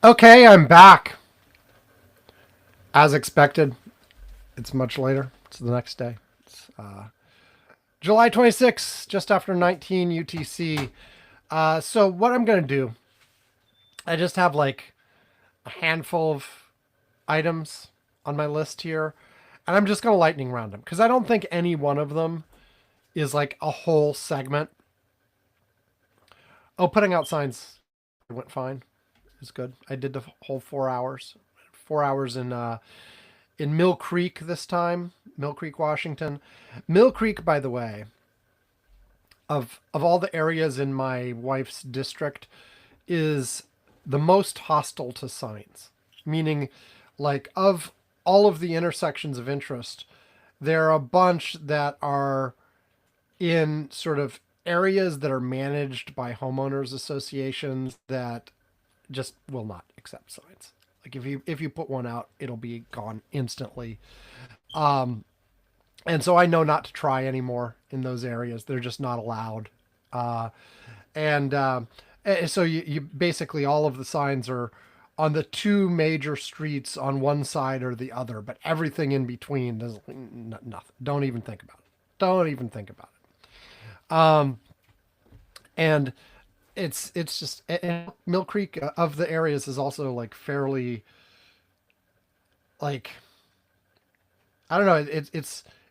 Okay, I'm back. As expected, it's much later. It's the next day. It's July 26th, just after 19 UTC. So what I'm going to do, I just have like a handful of items on my list here, and I'm just going to lightning round them because I don't think any one of them is like a whole segment. Oh, putting out signs went fine. It was good. I did the whole 4 hours. 4 hours in Mill Creek this time, Mill Creek, Washington. Mill Creek, by the way, of all the areas in my wife's district, is the most hostile to signs. Meaning, like, of all of the intersections of interest, there are a bunch that are in sort of areas that are managed by homeowners associations that just will not accept signs. Like if you put one out, it'll be gone instantly. Um, and so I know not to try anymore in those areas. They're just not allowed. Uh, and so you basically all of the signs are on the two major streets on one side or the other, but everything in between does nothing. Don't even think about it. Don't even think about it. And it's just and Mill Creek of the areas is also like fairly like I don't know.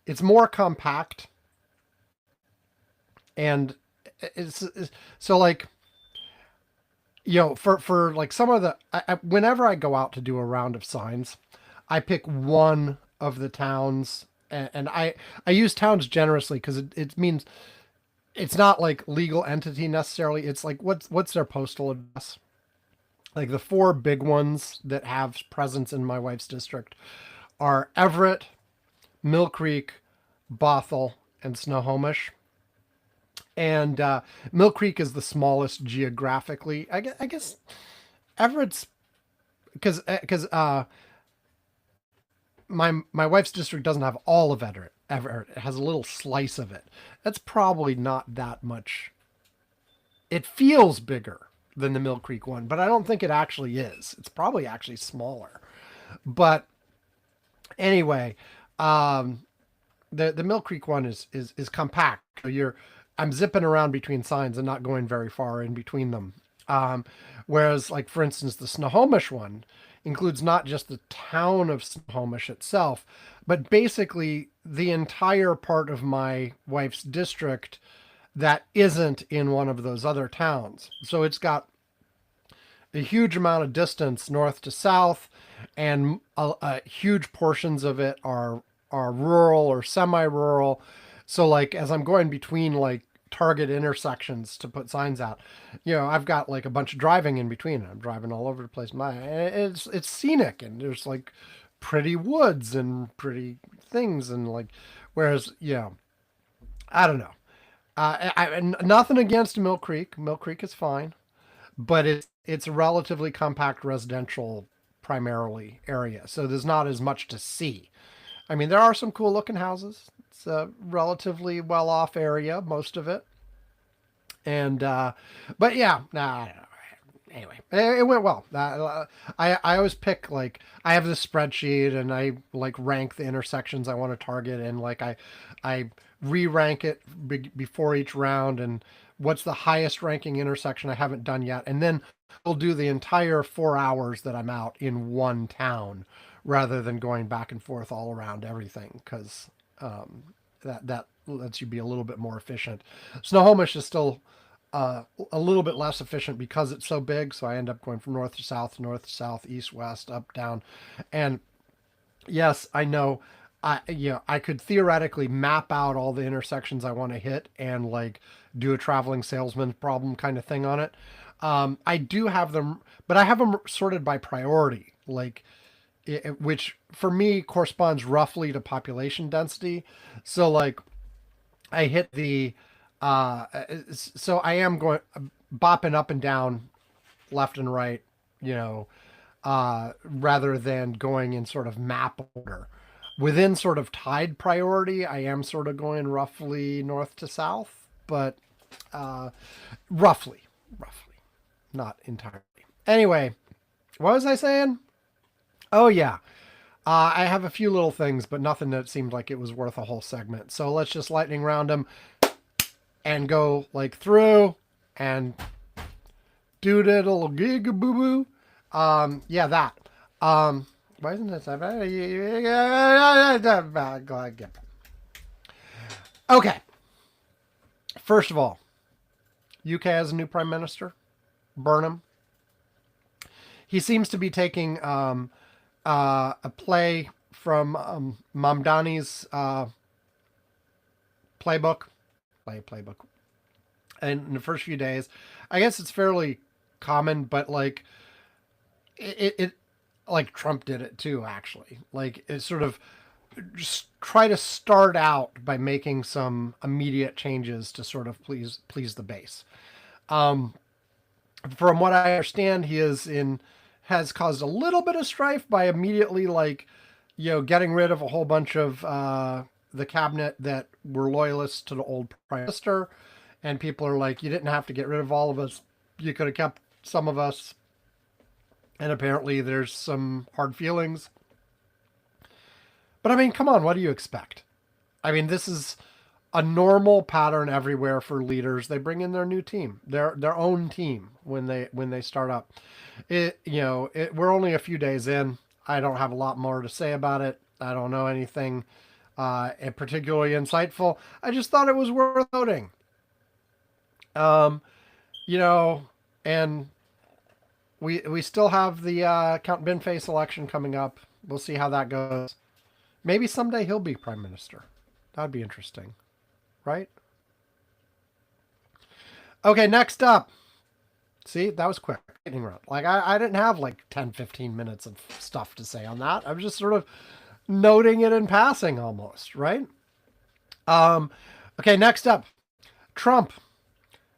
It's more compact and it's so like for like some of the whenever I go out to do a round of signs, I pick one of the towns and I use towns generously because it means it's not like legal entity necessarily. It's like what's their postal address? Like the four big ones that have presence in my wife's district are Everett, Mill Creek, Bothell, and Snohomish. And Mill Creek is the smallest geographically. I guess Everett's because my wife's district doesn't have all of Everett. Everett it has a little slice of it. That's probably not that much. It feels bigger than the Mill Creek one, but I don't think it actually is. It's probably actually smaller. But anyway, um, the Mill Creek one is compact. So I'm zipping around between signs and not going very far in between them. Um, Whereas, like for instance, the Snohomish one includes not just the town of Snohomish itself, but basically the entire part of my wife's district that isn't in one of those other towns. So it's got a huge amount of distance north to south, and huge portions of it are rural or semi-rural. So like as I'm going between like target intersections to put signs out, I've got like a bunch of driving in between. I'm driving all over the place. It's scenic and there's like pretty woods and pretty things and like whereas I don't know. Nothing against Mill Creek. Mill Creek is fine, but it's a relatively compact residential primarily area, so there's not as much to see. I mean, there are some cool looking houses. It's a relatively well off area, most of it, and but yeah, nah. Anyway, it went well. I always pick like I have this spreadsheet and I like rank the intersections I want to target and like I re-rank it before each round and what's the highest ranking intersection I haven't done yet, and then we'll do the entire 4 hours that I'm out in one town rather than going back and forth all around everything because that lets you be a little bit more efficient. Snohomish is still a little bit less efficient because it's so big. So I end up going from north to south, east, west, up, down. And yes, I know I could theoretically map out all the intersections I want to hit and like do a traveling salesman problem kind of thing on it. I do have them, but I have them sorted by priority, like which for me corresponds roughly to population density. So like I hit so I am going bopping up and down, left and right you know, rather than going in sort of map order. Within sort of tide priority, I am sort of going roughly north to south, but uh, roughly, not entirely. Anyway, what was I saying? Oh, yeah. I have a few little things, but nothing that seemed like it was worth a whole segment. So let's just lightning round them and go like through and do the little gig boo boo. Yeah, that. Why isn't this? Okay. First of all, UK has a new prime minister, Burnham. He seems to be taking a play from Mamdani's playbook, playbook. And in the first few days, I guess it's fairly common, but like it like Trump did it too, actually. Like it sort of just try to start out by making some immediate changes to sort of please the base. Um, from what I understand, he is in has caused a little bit of strife by immediately like getting rid of a whole bunch of the cabinet that were loyalists to the old prime minister, and people are like, you didn't have to get rid of all of us, you could have kept some of us, and apparently there's some hard feelings. But I mean, come on, what do you expect? I mean, this is a normal pattern everywhere for leaders. They bring in their new team, their own team when they start up. We're only a few days in. I don't have a lot more to say about it. I don't know anything particularly insightful. I just thought it was worth noting. Um, you know, and we still have the Count Binface election coming up. We'll see how that goes. Maybe someday he'll be prime minister. That'd be interesting, right? Okay, next up. See, that was quick. Like, I didn't have like 10, 15 minutes of stuff to say on that. I was just sort of noting it in passing almost, right? Um, okay, next up. Trump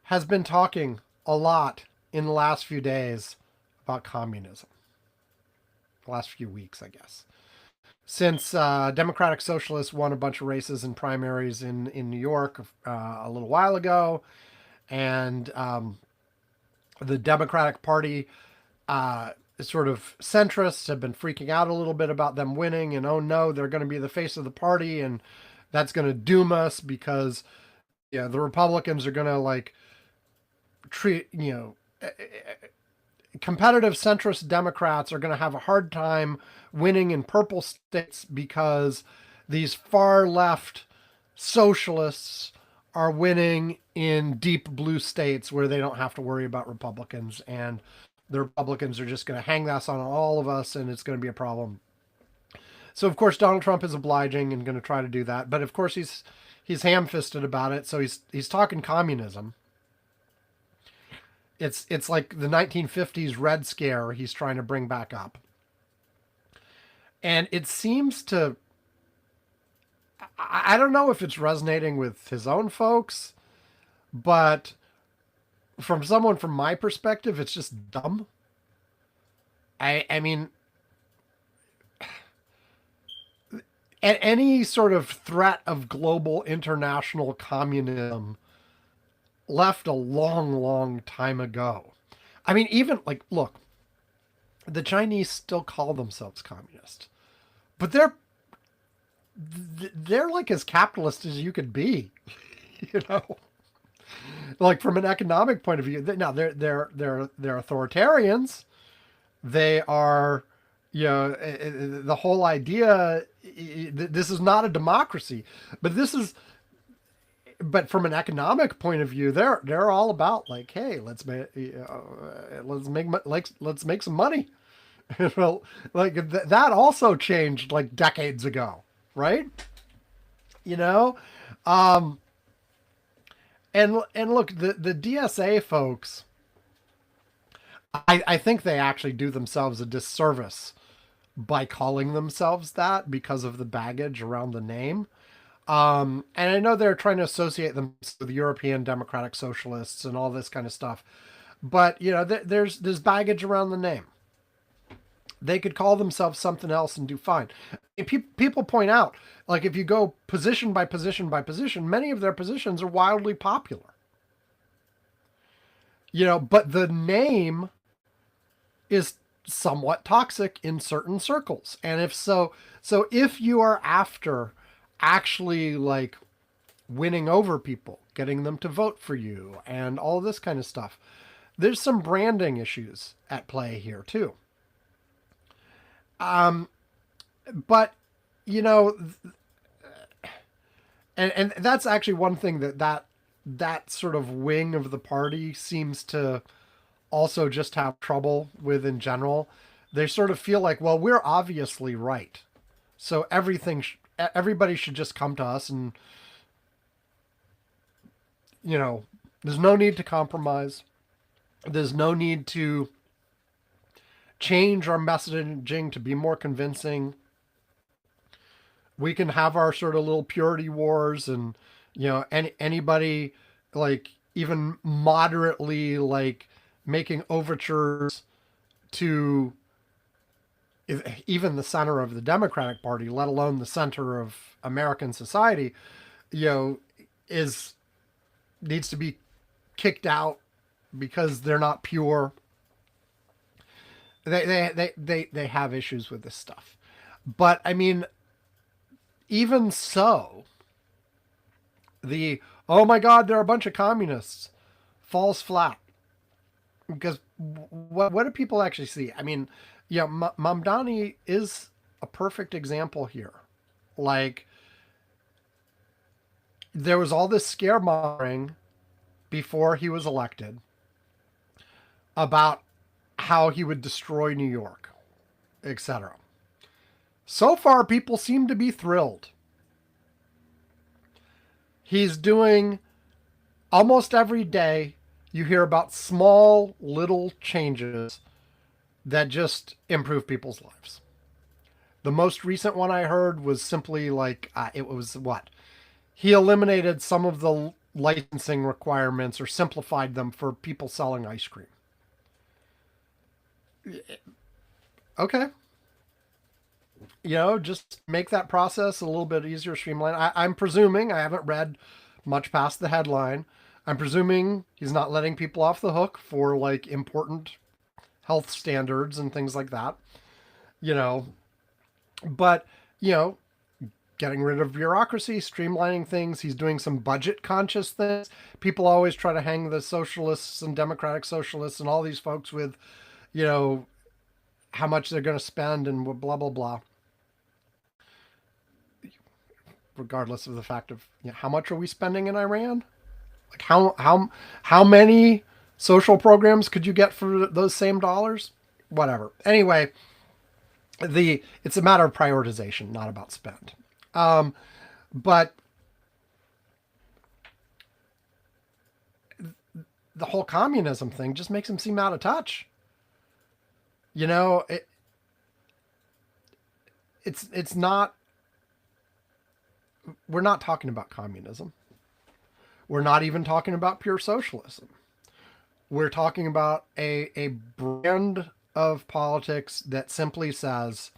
has been talking a lot in the last few days about communism. The last few weeks, I guess. Since Democratic Socialists won a bunch of races and primaries in New York a little while ago, and the Democratic Party sort of centrists have been freaking out a little bit about them winning, and oh no, they're going to be the face of the party, and that's going to doom us because the Republicans are going to like treat competitive centrist Democrats are going to have a hard time winning in purple states because these far left socialists are winning in deep blue states where they don't have to worry about Republicans, and the Republicans are just going to hang this on all of us, and it's going to be a problem. So of course Donald Trump is obliging and going to try to do that, but of course he's ham-fisted about it. So he's talking communism. It's like the 1950s Red Scare he's trying to bring back up. And it seems to, I don't know if it's resonating with his own folks, but from someone from my perspective, it's just dumb. I mean, any sort of threat of global international communism left a long, long time ago. I mean, even like, look, the Chinese still call themselves communist, but they're like as capitalist as you could be, you know. Like from an economic point of view, now they're authoritarians. They are, the whole idea. This is not a democracy, but this is. But from an economic point of view, they're all about like, hey, let's make some money. Well, like that also changed like decades ago, right? You know, um, and look, the DSA folks, I think they actually do themselves a disservice by calling themselves that because of the baggage around the name. And I know they're trying to associate them with European democratic socialists and all this kind of stuff, but there's baggage around the name. They could call themselves something else and do fine. And people point out, like if you go position by position by position, many of their positions are wildly popular. But the name is somewhat toxic in certain circles. And if so, so if you are after actually like winning over people, getting them to vote for you, and all this kind of stuff, there's some branding issues at play here too. But you know, and that's actually one thing that sort of wing of the party seems to also just have trouble with in general. They sort of feel like, well, we're obviously right, so everybody should just come to us, and there's no need to compromise. There's no need to change our messaging to be more convincing. We can have our sort of little purity wars, and anybody like even moderately like making overtures to even the center of the Democratic Party, let alone the center of American society, you know, is needs to be kicked out because they're not pure. They have issues with this stuff. But I mean, even so, the oh my god, there are a bunch of communists falls flat. Because what do people actually see? I mean, yeah, Mamdani is a perfect example here. Like, there was all this scaremongering before he was elected about how he would destroy New York, etc. So far, people seem to be thrilled. He's doing almost every day, you hear about small little changes that just improve people's lives. The most recent one I heard was simply like, it was what? He eliminated some of the licensing requirements or simplified them for people selling ice cream. Okay. Just make that process a little bit easier, streamline. I'm presuming, I haven't read much past the headline. I'm presuming he's not letting people off the hook for like important health standards and things like that. You know, but, getting rid of bureaucracy, streamlining things. He's doing some budget conscious things. People always try to hang the socialists and democratic socialists and all these folks with, you know, how much they're going to spend and blah, blah, blah. Regardless of the fact of how much are we spending in Iran? Like how many social programs could you get for those same dollars? Whatever. Anyway, it's a matter of prioritization, not about spend. But the whole communism thing just makes him seem out of touch. It's not. We're not talking about communism. We're not even talking about pure socialism. We're talking about a brand of politics that simply says,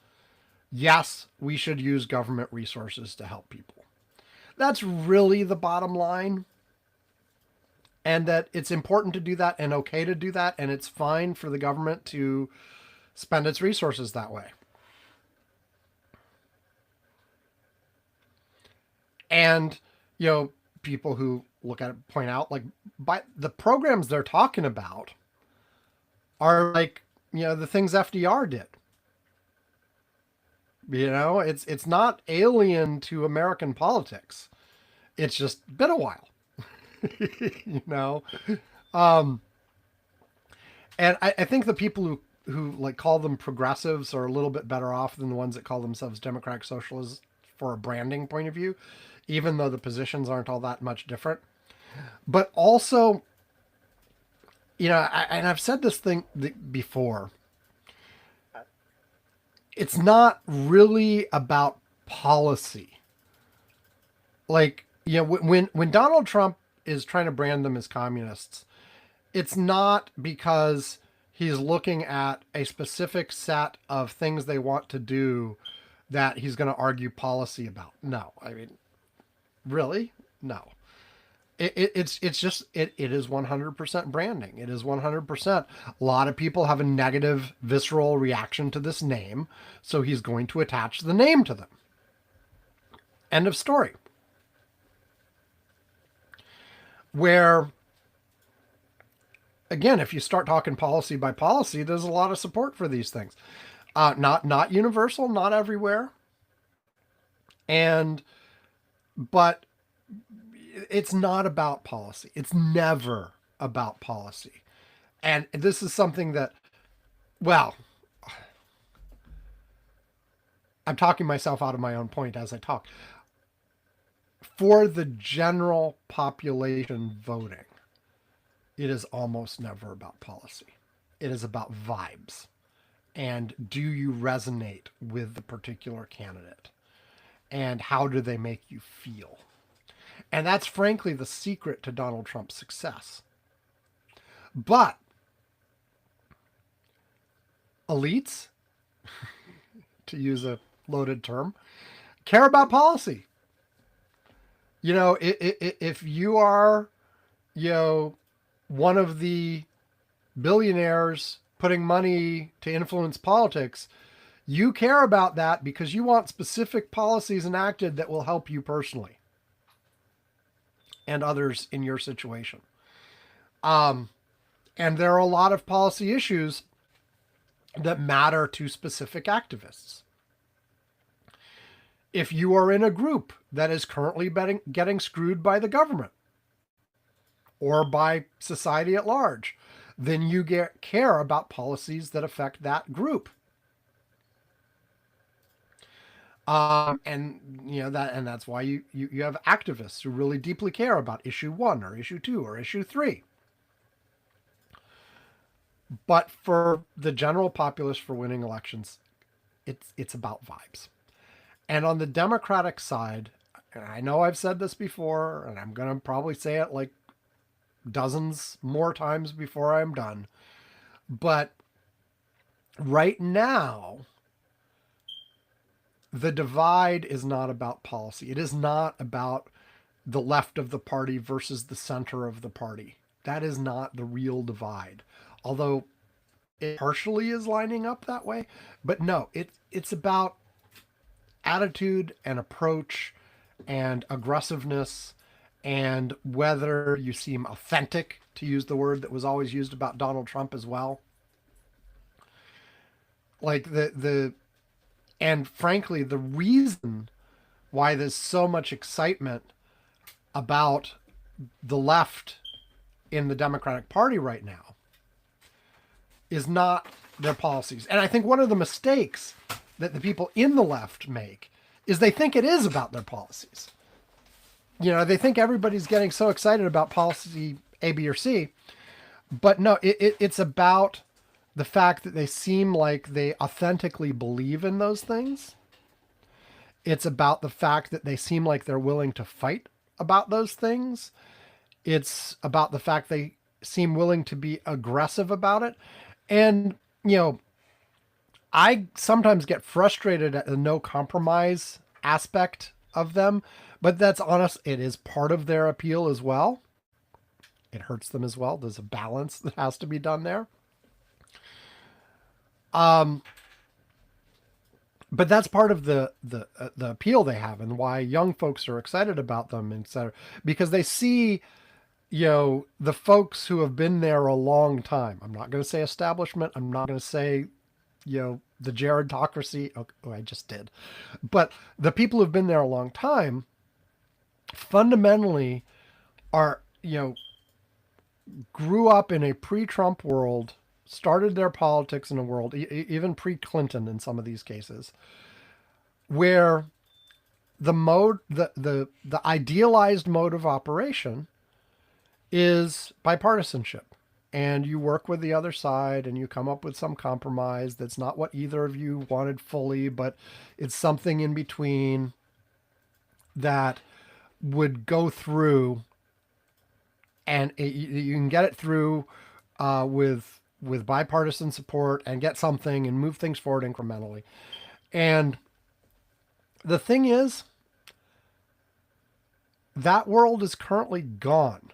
yes, we should use government resources to help people. That's really the bottom line. And that it's important to do that and okay to do that. And it's fine for the government to spend its resources that way. And, people who look at it point out, like, by the programs they're talking about are like, the things FDR did. It's not alien to American politics. It's just been a while. Um, and I think the people who like call them progressives are a little bit better off than the ones that call themselves democratic socialists for a branding point of view, even though the positions aren't all that much different. But also, and I've said this thing before, it's not really about policy. Like, when Donald Trump is trying to brand them as communists, it's not because he's looking at a specific set of things they want to do that he's going to argue policy about. No, I mean, really? No. It's just it is 100% branding. It is 100%. A lot of people have a negative visceral reaction to this name, so he's going to attach the name to them. End of story. Where, again, if you start talking policy by policy, there's a lot of support for these things. Not universal, not everywhere, but it's not about policy. It's never about policy. And this is something that, well, I'm talking myself out of my own point as I talk. For the general population voting, it is almost never about policy. It is about vibes. And do you resonate with the particular candidate? And how do they make you feel? And that's frankly the secret to Donald Trump's success. But elites, to use a loaded term, care about policy. You know, if you are, you know, one of the billionaires putting money to influence politics, you care about that because you want specific policies enacted that will help you personally and others in your situation. And there are a lot of policy issues that matter to specific activists. If you are in a group that is currently getting screwed by the government or by society at large, then you care about policies that affect that group. And you know that's why you have activists who really deeply care about issue 1 or issue 2 or issue 3. But for the general populace, for winning elections, it's about vibes. And on the Democratic side, and I know I've said this before, and I'm going to probably say it like dozens more times before I'm done, but right now, the divide is not about policy. It is not about the left of the party versus the center of the party. That is not the real divide. Although it partially is lining up that way. But no, it's about attitude and approach and aggressiveness and whether you seem authentic, to use the word that was always used about Donald Trump as well. Like and frankly, the reason why there's so much excitement about the left in the Democratic Party right now is not their policies. And I think one of the mistakes that the people in the left make is they think it is about their policies. You know, they think everybody's getting so excited about policy A, B, or C. But no, it's about the fact that they seem like they authentically believe in those things. It's about the fact that they seem like they're willing to fight about those things. It's about the fact they seem willing to be aggressive about it. And, you know, I sometimes get frustrated at the no compromise aspect of them, but that's honest. It is part of their appeal as well. It hurts them as well. There's a balance that has to be done there. But that's part of the appeal they have and why young folks are excited about them, etc. Because they see, you know, the folks who have been there a long time. I'm not going to say establishment. I'm not going to say, you know, the gerontocracy. Oh, I just did. But the people who've been there a long time fundamentally are, you know, grew up in a pre-Trump world, started their politics in a world, even pre-Clinton in some of these cases, where the idealized mode of operation is bipartisanship. And you work with the other side and you come up with some compromise that's not what either of you wanted fully, but it's something in between that would go through, and you can get it through with with bipartisan support and get something and move things forward incrementally. And the thing is, that world is currently gone.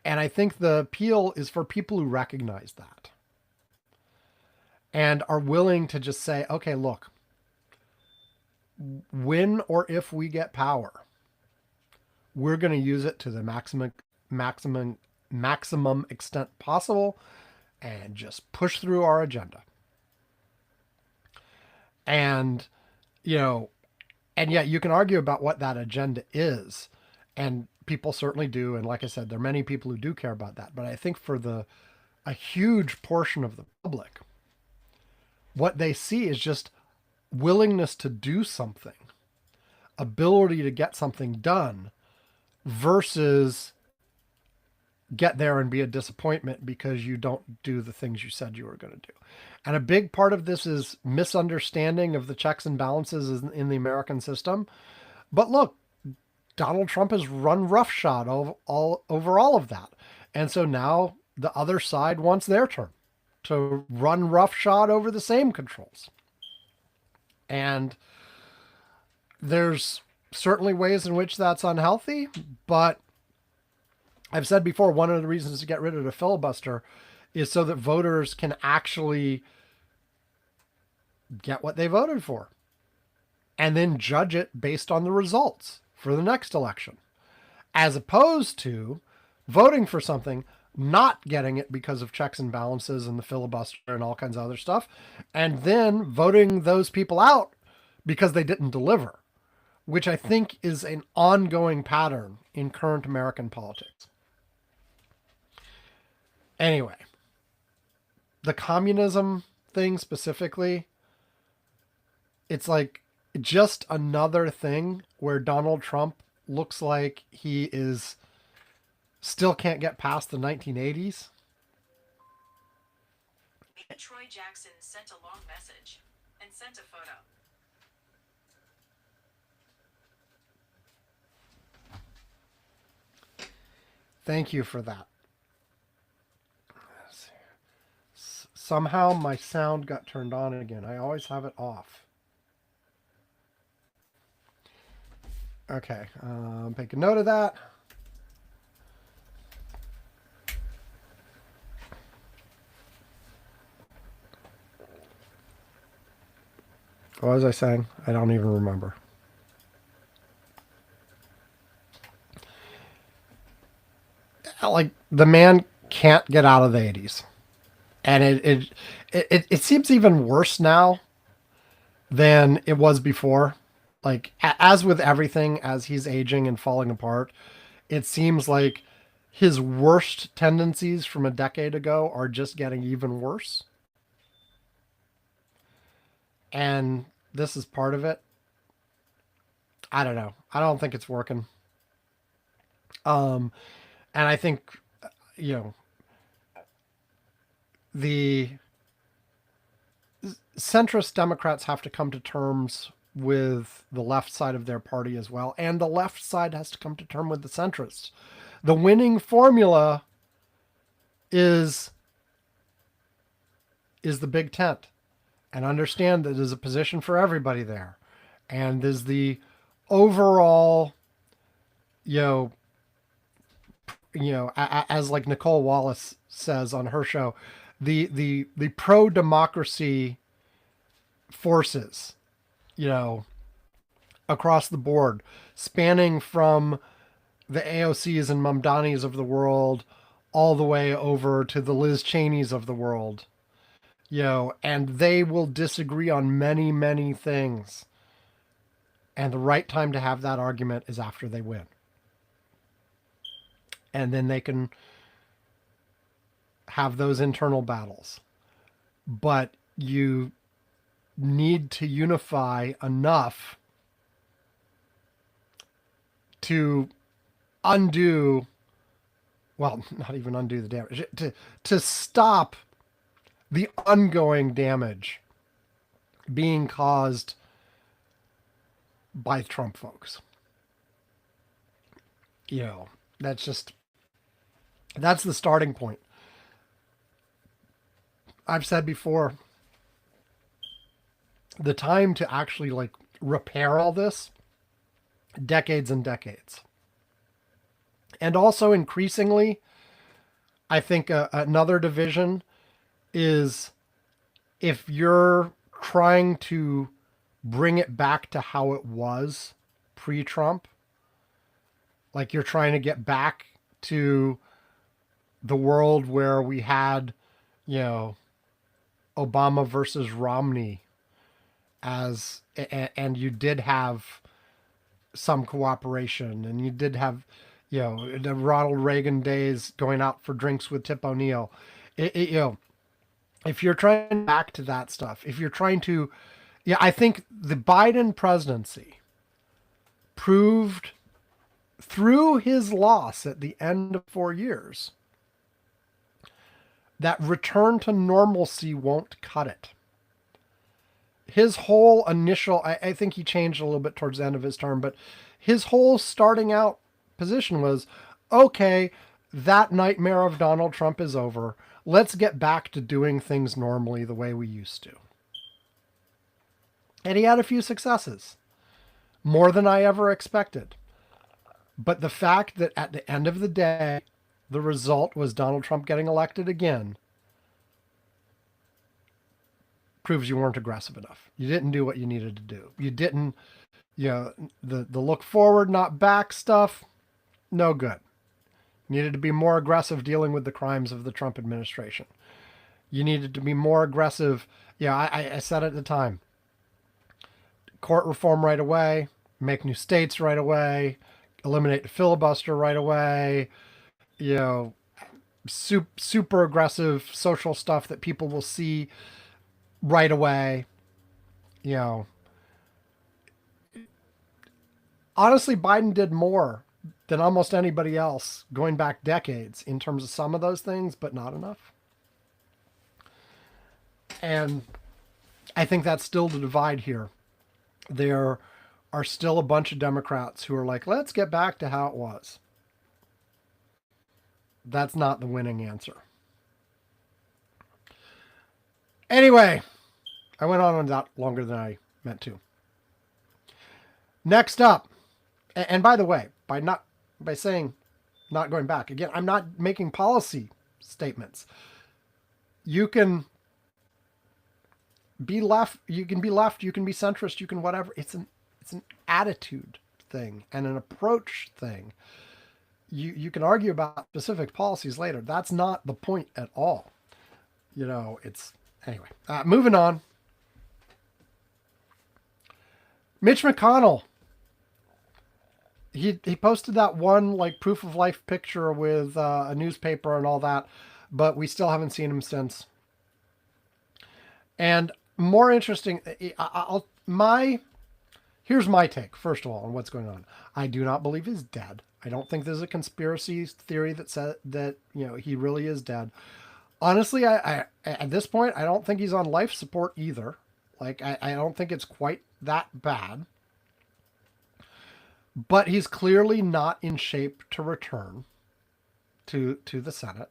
And I think the appeal is for people who recognize that and are willing to just say, okay, look, when or if we get power, we're going to use it to the maximum extent possible and just push through our agenda. And, you know, and yet you can argue about what that agenda is. And people certainly do. And like I said, there are many people who do care about that. But I think for a huge portion of the public, what they see is just willingness to do something, ability to get something done versus get there and be a disappointment because you don't do the things you said you were going to do. And a big part of this is misunderstanding of the checks and balances in the American system. But look, Donald Trump has run roughshod over all of that. And so now the other side wants their turn to run roughshod over the same controls. And there's certainly ways in which that's unhealthy, but I've said before, one of the reasons to get rid of the filibuster is so that voters can actually get what they voted for and then judge it based on the results for the next election, as opposed to voting for something, not getting it because of checks and balances and the filibuster and all kinds of other stuff, and then voting those people out because they didn't deliver, which I think is an ongoing pattern in current American politics. Anyway, the communism thing specifically, it's like just another thing where Donald Trump looks like he is still can't get past the 1980s. Troy Jackson sent a long message and sent a photo. Thank you for that. Somehow my sound got turned on again. I always have it off. Okay, make a note of that. What was I saying? I don't even remember. Like, the man can't get out of the 80s. And it seems even worse now than it was before. Like, as with everything, as he's aging and falling apart, it seems like his worst tendencies from a decade ago are just getting even worse. And this is part of it. I don't know. I don't think it's working. And I think, you know, the centrist Democrats have to come to terms with the left side of their party as well. And the left side has to come to terms with the centrists. The winning formula is the big tent. And understand that there's a position for everybody there. And there's the overall, as like Nicole Wallace says on her show, the pro-democracy forces, across the board, spanning from the AOCs and Mamdanis of the world all the way over to the Liz Cheneys of the world, and they will disagree on many, many things. And the right time to have that argument is after they win. And then they can have those internal battles. But you need to unify enough to undo, well, not even undo the damage, to stop the ongoing damage being caused by Trump folks. That's the starting point. I've said before, the time to actually like repair all this, decades and decades. And also increasingly, I think another division is if you're trying to bring it back to how it was pre-Trump, like you're trying to get back to the world where we had, you know, Obama versus Romney as, and you did have some cooperation, and you did have, you know, the Ronald Reagan days going out for drinks with Tip O'Neill. You know, if you're trying back to that stuff, if you're trying to, yeah, I think the Biden presidency proved through his loss at the end of 4 years that return to normalcy won't cut it. His whole initial, I think he changed a little bit towards the end of his term, but his whole starting out position was, okay, that nightmare of Donald Trump is over. Let's get back to doing things normally the way we used to. And he had a few successes, more than I ever expected. But the fact that at the end of the day, the result was Donald Trump getting elected again proves you weren't aggressive enough. You didn't do what you needed to do. You didn't, you know, the look forward, not back stuff, no good. You needed to be more aggressive dealing with the crimes of the Trump administration. You needed to be more aggressive. Yeah, I said at the time, court reform right away, make new states right away, eliminate the filibuster right away, you know, super aggressive social stuff that people will see right away. You know, honestly, Biden did more than almost anybody else going back decades in terms of some of those things, but not enough. And I think that's still the divide here. There are still a bunch of Democrats who are like, let's get back to how it was. That's not the winning answer. Anyway, I went on that longer than I meant to. Next up, and by the way, by saying not going back, again, I'm not making policy statements. You can be left, you can be centrist, you can whatever. It's an attitude thing and an approach thing. You can argue about specific policies later. That's not the point at all. You know, it's anyway. Moving on. Mitch McConnell. He posted that one like proof of life picture with a newspaper and all that, but we still haven't seen him since. And more interesting, here's my take first of all on what's going on. I do not believe he's dead. I don't think there's a conspiracy theory that said that, you know, he really is dead. Honestly, I at this point, I don't think he's on life support either. Like, I don't think it's quite that bad. But he's clearly not in shape to return to the Senate.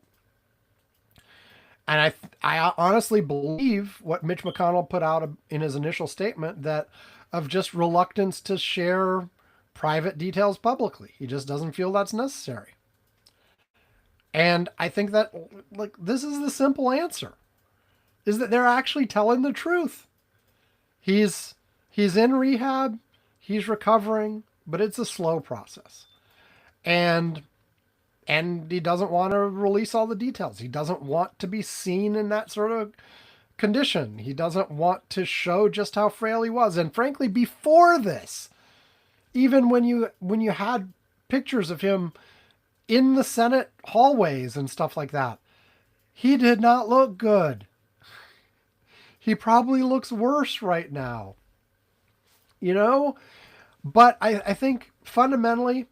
And I honestly believe what Mitch McConnell put out in his initial statement, that of just reluctance to share private details publicly. He just doesn't feel that's necessary. And I think that, like, this is the simple answer, is that they're actually telling the truth. He's in rehab, he's recovering, but it's a slow process. And he doesn't want to release all the details. He doesn't want to be seen in that sort of condition. He doesn't want to show just how frail he was. And frankly, before this, even when you had pictures of him in the Senate hallways and stuff like that, he did not look good. He probably looks worse right now. You know? But I think fundamentally,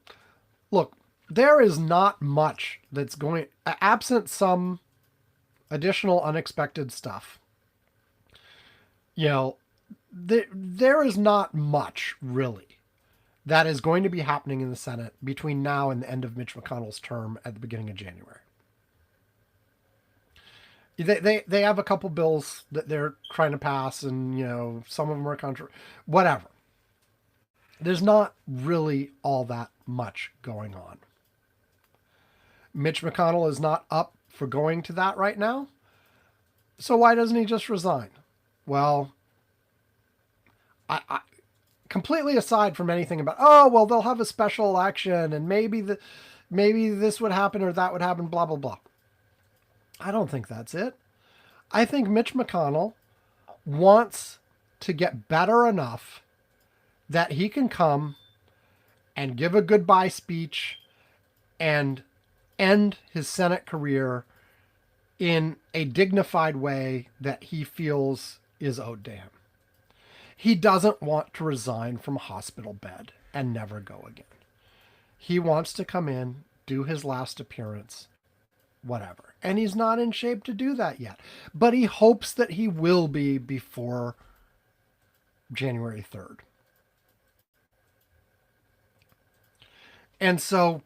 look, there is not much that's going, absent some additional unexpected stuff. You know, there is not much really that is going to be happening in the Senate between now and the end of Mitch McConnell's term at the beginning of January. They have a couple bills that they're trying to pass, and some of them are whatever. There's not really all that much going on. Mitch McConnell is not up for going to that right now. So why doesn't he just resign? Well, I completely aside from anything about, oh, well, they'll have a special election and maybe this would happen or that would happen, blah, blah, blah. I don't think that's it. I think Mitch McConnell wants to get better enough that he can come and give a goodbye speech and end his Senate career in a dignified way that he feels is owed to him. He doesn't want to resign from a hospital bed and never go again. He wants to come in, do his last appearance, whatever. And he's not in shape to do that yet. But he hopes that he will be before January 3rd. And so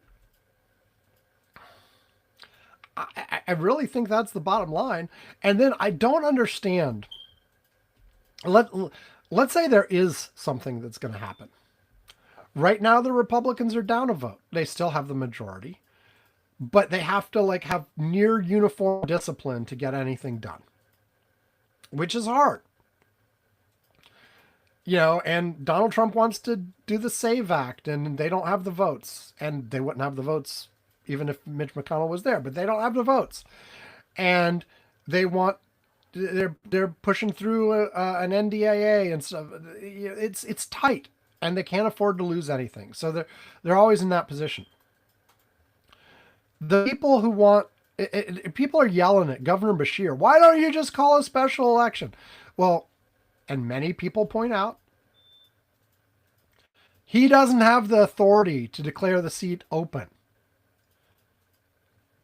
I really think that's the bottom line. And then I don't understand. Let's say there is something that's going to happen. Right now, the Republicans are down a vote. They still have the majority, but they have to have near uniform discipline to get anything done, which is hard. And Donald Trump wants to do the SAVE Act, and they don't have the votes, and they wouldn't have the votes even if Mitch McConnell was there, but they don't have the votes, and they're pushing through an NDAA and stuff. It's tight, and they can't afford to lose anything, so they're always in that position. The people who want people are yelling at Governor Beshear, why don't you just call a special election? Well, and many people point out, he doesn't have the authority to declare the seat open.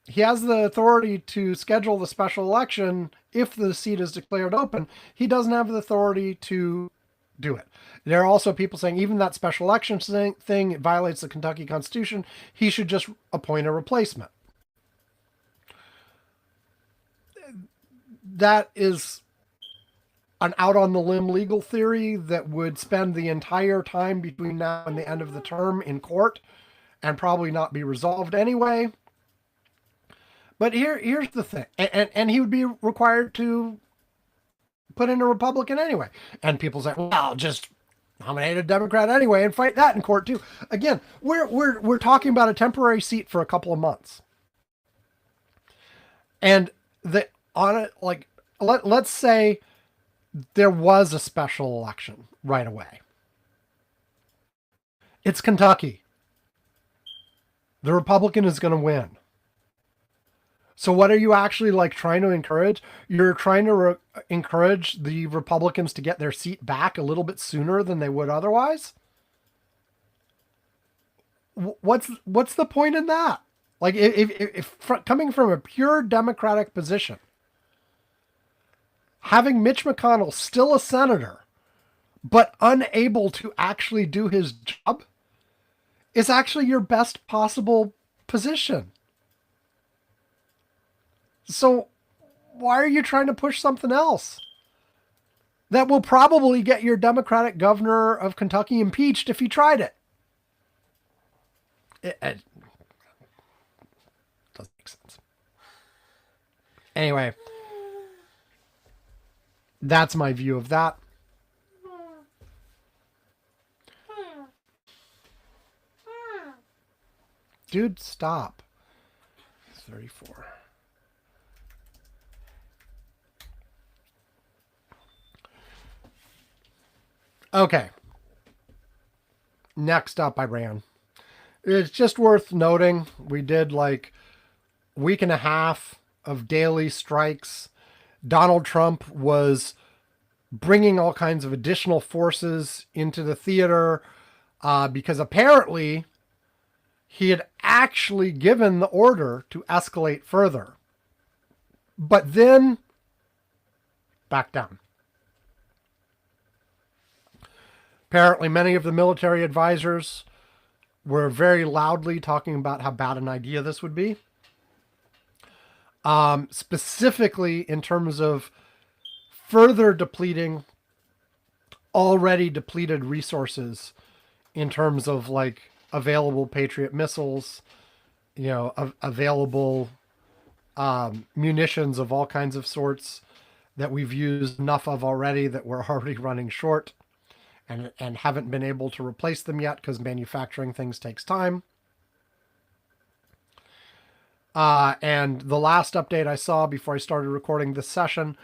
He has the authority to schedule the special election if the seat is declared open. He doesn't have the authority to do it. There are also people saying even that special election thing violates the Kentucky Constitution. He should just appoint a replacement. That is an out on the limb legal theory that would spend the entire time between now and the end of the term in court and probably not be resolved anyway. But here's the thing. And he would be required to put in a Republican anyway. And people say, well, I'll just nominate a Democrat anyway and fight that in court too. Again, we're talking about a temporary seat for a couple of months. And let's say there was a special election right away. It's Kentucky. The Republican is going to win. So what are you actually trying to encourage? You're trying to encourage the Republicans to get their seat back a little bit sooner than they would otherwise? What's the point in that? If coming from a pure Democratic position, having Mitch McConnell still a senator, but unable to actually do his job, is actually your best possible position. So why are you trying to push something else that will probably get your Democratic governor of Kentucky impeached if he tried it? It doesn't make sense. Anyway, that's my view of that. Dude, stop. 34. Okay. Next up, Iran. It's just worth noting, we did week and a half of daily strikes. Donald Trump was bringing all kinds of additional forces into the theater because apparently he had actually given the order to escalate further. But then back down. Apparently, many of the military advisors were very loudly talking about how bad an idea this would be. specifically in terms of further depleting already depleted resources in terms of like available Patriot missiles, available munitions of all kinds of sorts that we've used enough of already that we're already running short and haven't been able to replace them yet because manufacturing things takes time. And the last update I saw before I started recording this session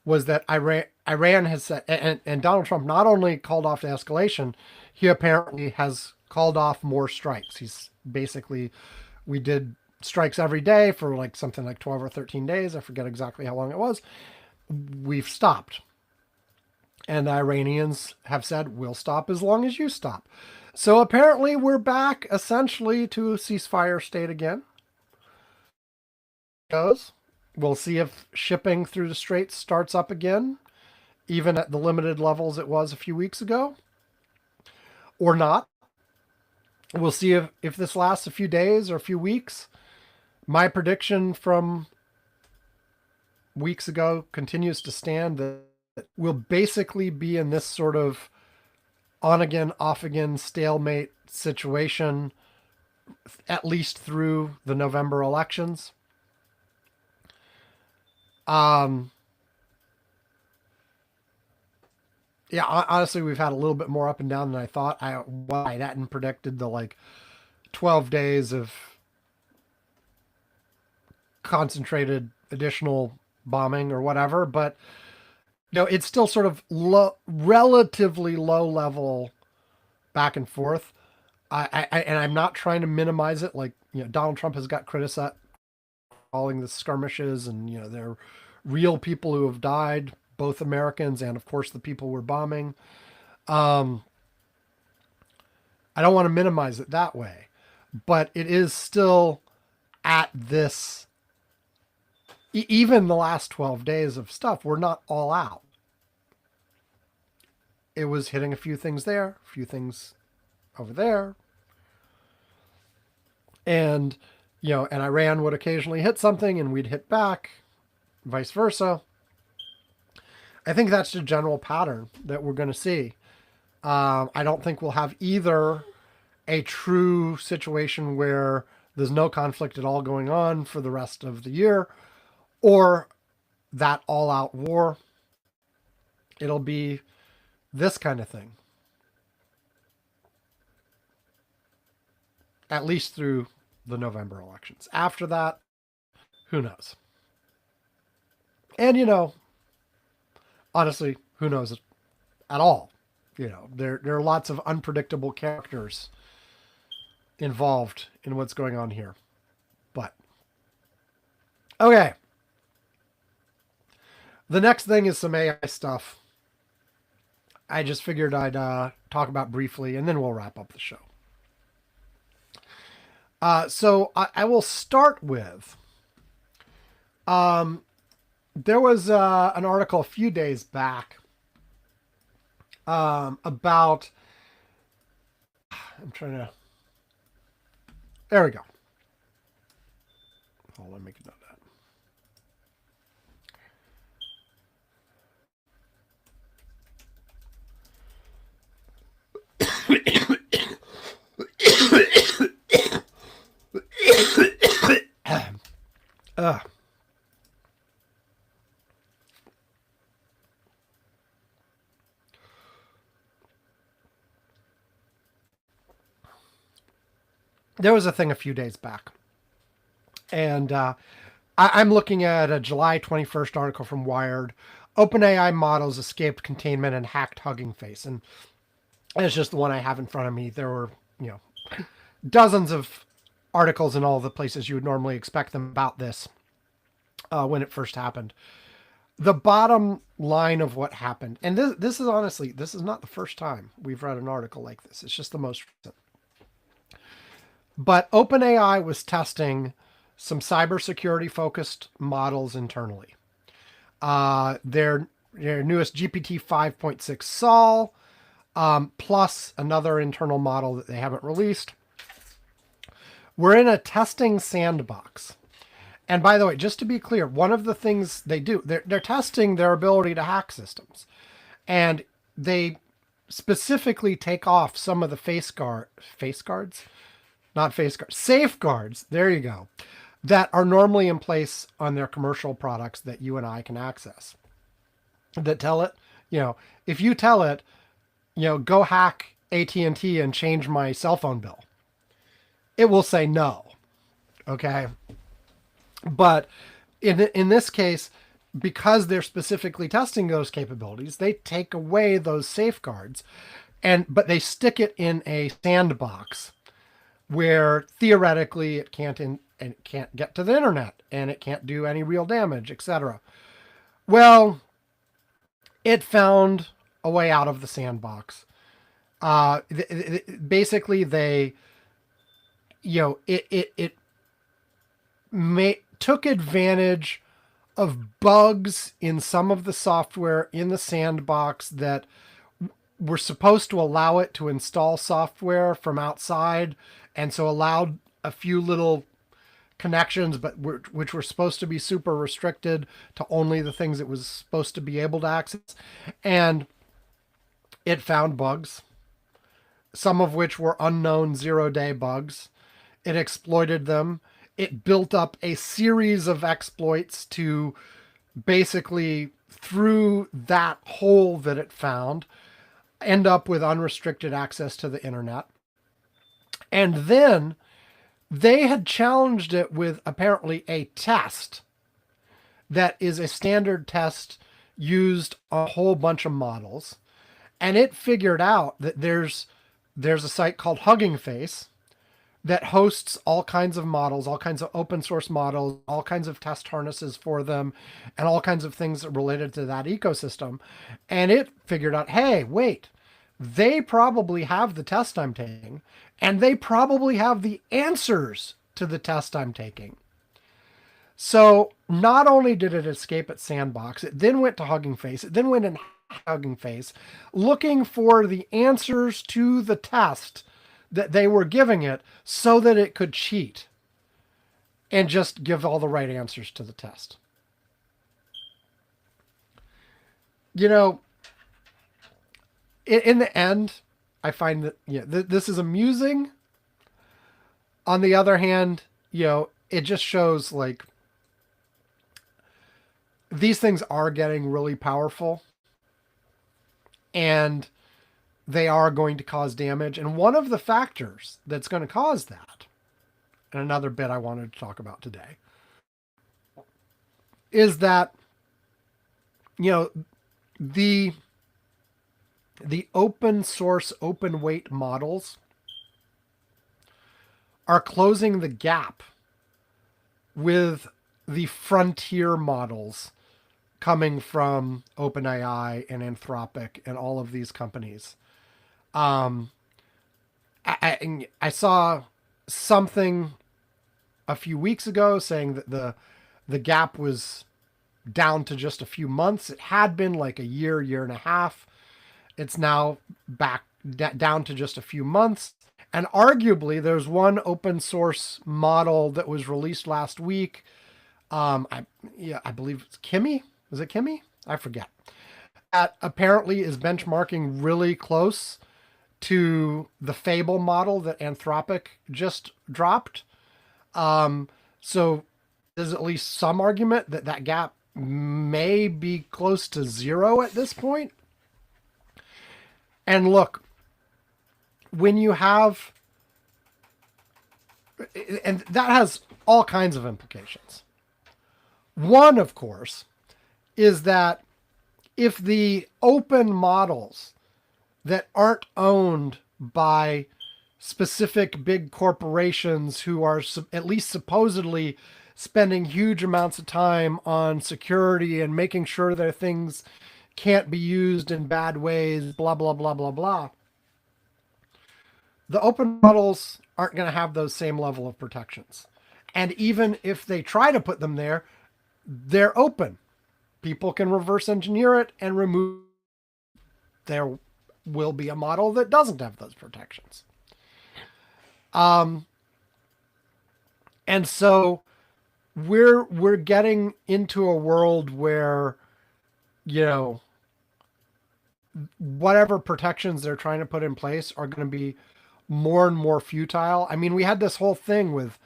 was that Iran has said, and Donald Trump not only called off the escalation, he apparently has called off more strikes. He's basically, we did strikes every day for like something like 12 or 13 days. I forget exactly how long it was. We've stopped. And the Iranians have said, we'll stop as long as you stop. So apparently we're back essentially to a ceasefire state again. Goes. We'll see if shipping through the Straits starts up again, even at the limited levels it was a few weeks ago, or not. We'll see if this lasts a few days or a few weeks. My prediction from weeks ago continues to stand that we'll basically be in this sort of on again, off again stalemate situation, at least through the November elections. Yeah, honestly, we've had a little bit more up and down than I thought. I hadn't predicted the like 12 days of concentrated additional bombing or whatever, but it's still sort of relatively low level back and forth. And I'm not trying to minimize it. Like, Donald Trump has got criticized calling the skirmishes, and there are real people who have died, both Americans and of course the people we're bombing. I don't want to minimize it that way, but it is still at this, even the last 12 days of stuff, we're not all out. It was hitting a few things there, a few things over there. And, and Iran would occasionally hit something and we'd hit back, vice versa. I think that's the general pattern that we're going to see. I don't think we'll have either a true situation where there's no conflict at all going on for the rest of the year, or that all-out war. It'll be this kind of thing. At least through the November elections. After that, who knows? And, honestly, who knows at all? There are lots of unpredictable characters involved in what's going on here. But, okay. The next thing is some AI stuff. I just figured I'd talk about briefly, and then we'll wrap up the show. So I will start with, there was an article a few days back about, there we go. Hold on, make a note of that. There was a thing a few days back, and I'm looking at a July 21st article from Wired. OpenAI models escaped containment and hacked Hugging Face, and it's just the one I have in front of me. There were, dozens of articles in all the places you would normally expect them about this when it first happened. The bottom line of what happened, and this is honestly, this is not the first time we've read an article like this. It's just the most recent. But OpenAI was testing some cybersecurity focused models internally. Their newest GPT 5.6 Sol, plus another internal model that they haven't released. We're in a testing sandbox. And by the way, just to be clear, one of the things they do, they're testing their ability to hack systems. And they specifically take off some of the face guards, not face guards, safeguards. There you go, that are normally in place on their commercial products that you and I can access. That tell it, if you tell it, go hack AT&T and change my cell phone bill, it will say no. Okay, but in this case, because they're specifically testing those capabilities, they take away those safeguards, but they stick it in a sandbox where theoretically and it can't get to the internet and it can't do any real damage, etc. Well, it found a way out of the sandbox. Basically, they, it took advantage of bugs in some of the software in the sandbox that were supposed to allow it to install software from outside, and so allowed a few little connections, but which were supposed to be super restricted to only the things it was supposed to be able to access. And it found bugs, some of which were unknown 0-day bugs. It exploited them. It built up a series of exploits to basically, through that hole that it found, end up with unrestricted access to the internet. And then they had challenged it with apparently a test that is a standard test used on a whole bunch of models. And it figured out that there's a site called Hugging Face that hosts all kinds of models, all kinds of open source models, all kinds of test harnesses for them, and all kinds of things related to that ecosystem. And it figured out, hey, wait, they probably have the test I'm taking, and they probably have the answers to the test I'm taking. So not only did it escape its sandbox, it then went to Hugging Face, it then went in Hugging Face, looking for the answers to the test that they were giving it so that it could cheat and just give all the right answers to the test. In the end, I find that this is amusing. On the other hand, it just shows like these things are getting really powerful, and they are going to cause damage. And one of the factors that's going to cause that, and another bit I wanted to talk about today, is that the open source, open weight models are closing the gap with the frontier models coming from OpenAI and Anthropic and all of these companies. I saw something a few weeks ago saying that the gap was down to just a few months. It had been like a year and a half. It's now back down to just a few months. And arguably, there's one open source model that was released last week. I believe it's Kimi. Is it Kimi? I forget. That apparently is benchmarking really close to the Fable model that Anthropic just dropped. So there's at least some argument that that gap may be close to zero at this point. And look, when you have, and that has all kinds of implications. One, of course, is that if the open models that aren't owned by specific big corporations who are at least supposedly spending huge amounts of time on security and making sure their things can't be used in bad ways, blah, blah, blah, blah, blah. The open models aren't going to have those same level of protections. And even if they try to put them there, they're open. People can reverse engineer it and remove. There will be a model that doesn't have those protections. And so we're getting into a world where, you know, whatever protections they're trying to put in place are going to be more and more futile. I mean, we had this whole thing with,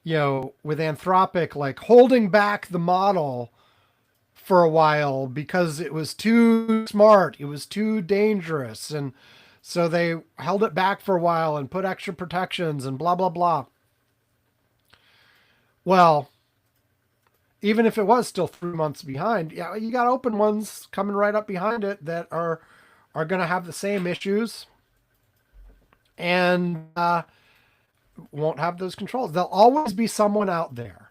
with Anthropic, like holding back the model for a while because it was too smart, it was too dangerous. And so they held it back for a while and put extra protections and blah, blah, blah. Well, even if it was still 3 months behind, yeah, you got open ones coming right up behind it that are going to have the same issues and won't have those controls. There'll always be someone out there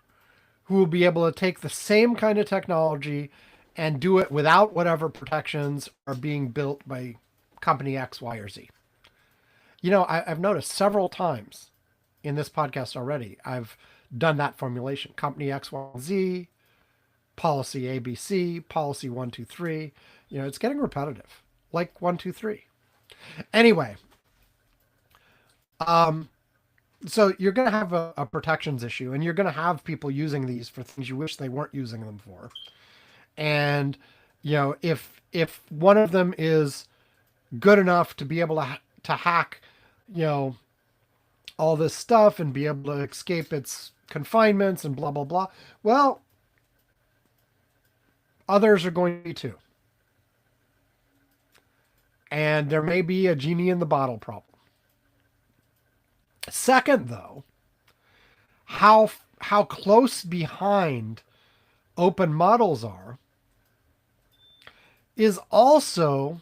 who will be able to take the same kind of technology and do it without whatever protections are being built by company X, Y, or Z. I've noticed several times in this podcast already, I've done that formulation. Company X, Y, Z, policy ABC, policy 1, 2, 3. It's getting repetitive, like 1, 2, 3. Anyway, so you're going to have a protections issue, and you're going to have people using these for things you wish they weren't using them for. And if one of them is good enough to be able to hack, all this stuff and be able to escape its confinements and blah blah blah, well, others are going to be too. And there may be a genie in the bottle problem. Second, though, how close behind open models are is also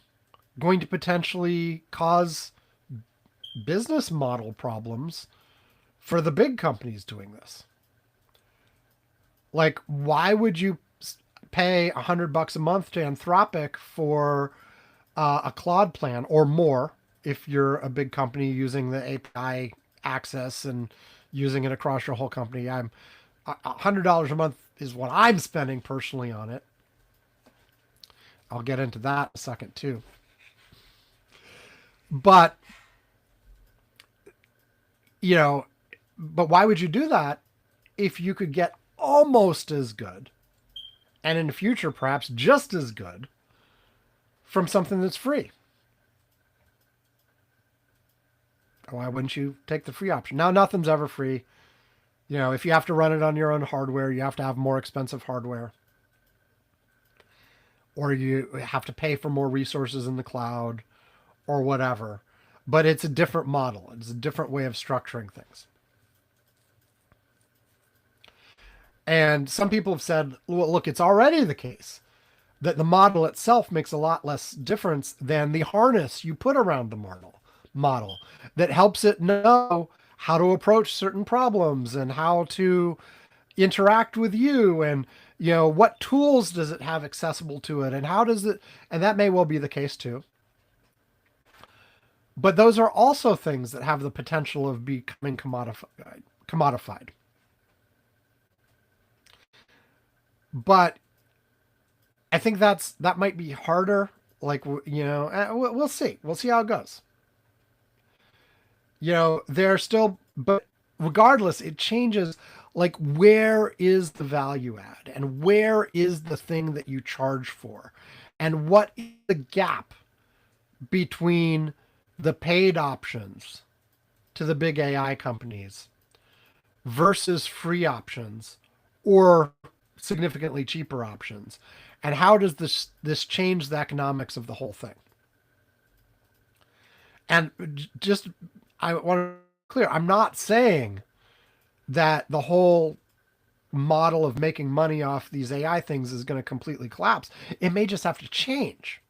going to potentially cause business model problems for the big companies doing this. Like, why would you pay $100 a month to Anthropic for a Claude plan or more if you're a big company using the API access and using it across your whole company? $100 a month is what I'm spending personally on it. I'll get into that in a second too. But but why would you do that if you could get almost as good, and in the future perhaps just as good, from something that's free? Why wouldn't you take the free option? Now, nothing's ever free. If you have to run it on your own hardware, you have to have more expensive hardware. Or you have to pay for more resources in the cloud or whatever. But it's a different model. It's a different way of structuring things. And some people have said, well, look, it's already the case that the model itself makes a lot less difference than the harness you put around the model that helps it know how to approach certain problems and how to interact with you, and what tools does it have accessible to it, and how does it, and that may well be the case too. But those are also things that have the potential of becoming commodified. But I think that might be harder. Like, we'll see. We'll see how it goes. They're still, but regardless, it changes. Like, where is the value add, and where is the thing that you charge for, and what is the gap between the paid options to the big AI companies versus free options or significantly cheaper options, and how does this change the economics of the whole thing? And just, I want to be clear, I'm not saying that the whole model of making money off these AI things is going to completely collapse. It may just have to change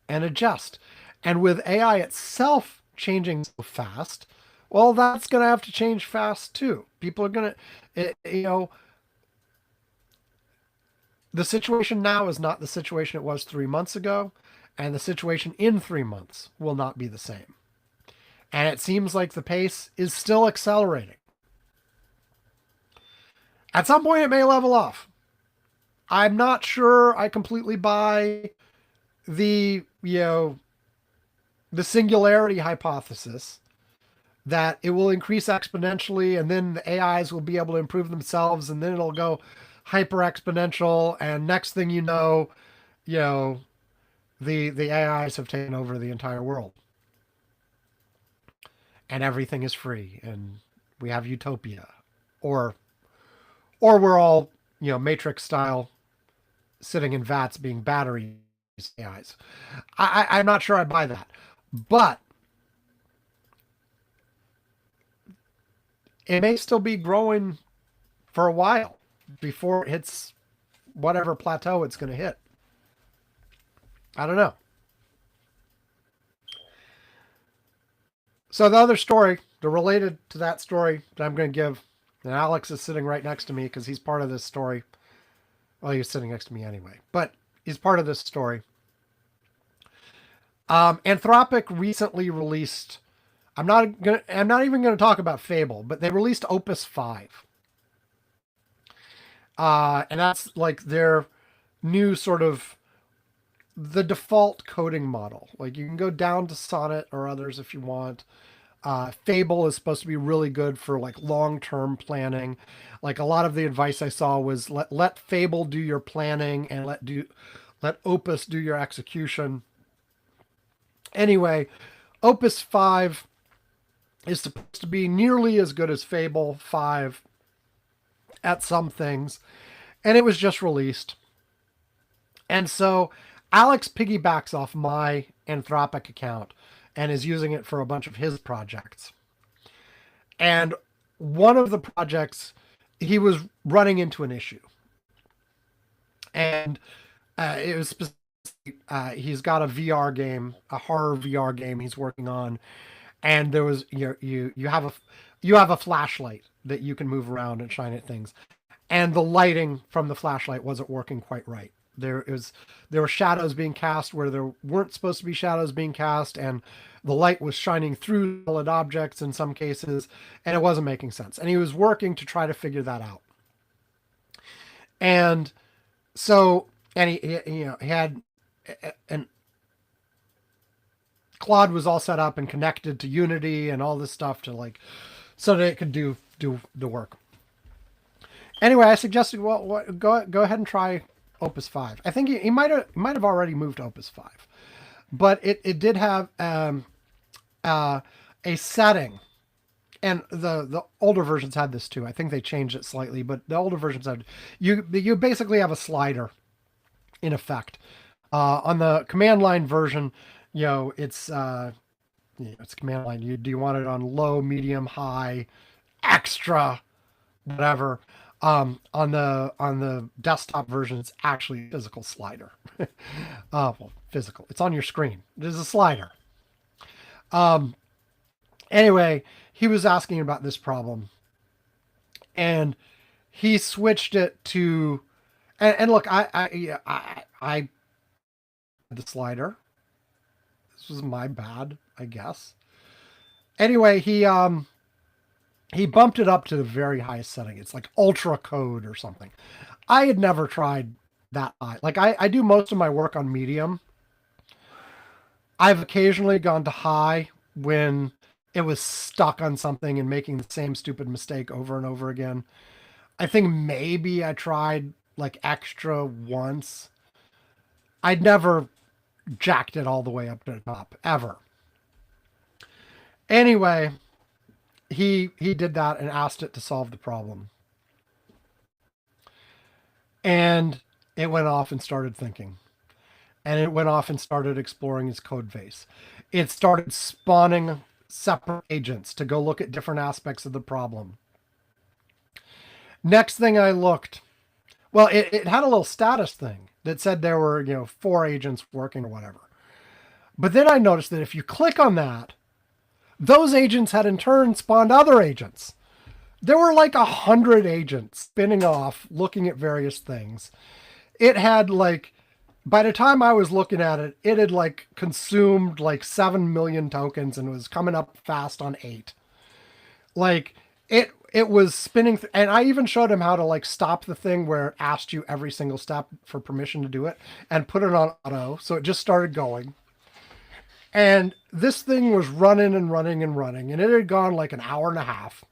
and adjust. And with AI itself changing so fast, well, that's going to have to change fast too. People are going to, the situation now is not the situation it was 3 months ago, and the situation in 3 months will not be the same. And it seems like the pace is still accelerating. At some point, it may level off. I'm not sure I completely buy the singularity hypothesis that it will increase exponentially, and then the AIs will be able to improve themselves, and then it'll go hyper exponential, and next thing you know, the AIs have taken over the entire world, and everything is free, and we have utopia, or we're all Matrix style sitting in vats being battery AIs. I'm not sure I buy that, but it may still be growing for a while before it hits whatever plateau it's going to hit. I don't know. So the other story, the related to that story that I'm going to give, and Alex is sitting right next to me because he's part of this story. Well, he's sitting next to me anyway, but he's part of this story. Anthropic recently released. I'm not even gonna talk about Fable, but they released Opus 5, and that's like their new sort of the default coding model. Like you can go down to Sonnet or others if you want. Fable is supposed to be really good for like long-term planning. Like a lot of the advice I saw was let Fable do your planning and let Opus do your execution. Anyway, Opus 5 is supposed to be nearly as good as Fable 5 at some things, and it was just released. And so Alex piggybacks off my Anthropic account and is using it for a bunch of his projects. And one of the projects, he was running into an issue. And it was he's got a VR game, a horror VR game he's working on, and there was you have a flashlight that you can move around and shine at things, and the lighting from the flashlight wasn't working quite right. There were shadows being cast where there weren't supposed to be shadows being cast, and the light was shining through solid objects in some cases, and it wasn't making sense. And he was working to try to figure that out. And so, and he had, and Claude was all set up and connected to Unity and all this stuff to like, so that it could do the work. Anyway, I suggested, well, go ahead and try Opus 5. I think he might have already moved to Opus 5, but it did have a setting, and the older versions had this too. I think they changed it slightly, but the older versions had you basically have a slider in effect. On the command line version, it's it's command line. Do you want it on low, medium, high, extra, whatever. On the desktop version, it's actually a physical slider. Well, physical. It's on your screen. There's a slider. Anyway, he was asking about this problem, and he switched it to, and look, I the slider. This was my bad, I guess. Anyway, he bumped it up to the very highest setting. It's like ultra code or something. I had never tried that high. Like I do most of my work on medium. I've occasionally gone to high when it was stuck on something and making the same stupid mistake over and over again. I think maybe I tried like extra once. I'd never jacked it all the way up to the top, ever. Anyway, he did that and asked it to solve the problem. And it went off and started thinking. And it went off and started exploring his code base. It started spawning separate agents to go look at different aspects of the problem. Next thing I looked, well, it had a little status thing that said there were, 4 agents working or whatever. But then I noticed that if you click on that, those agents had in turn spawned other agents. There were like 100 agents spinning off, looking at various things. It had like, by the time I was looking at it, it had like consumed like 7 million tokens and was coming up fast on 8. Like it was spinning. And I even showed him how to like stop the thing where it asked you every single step for permission to do it and put it on auto. So it just started going. And this thing was running and running and running, and it had gone like an hour and a half.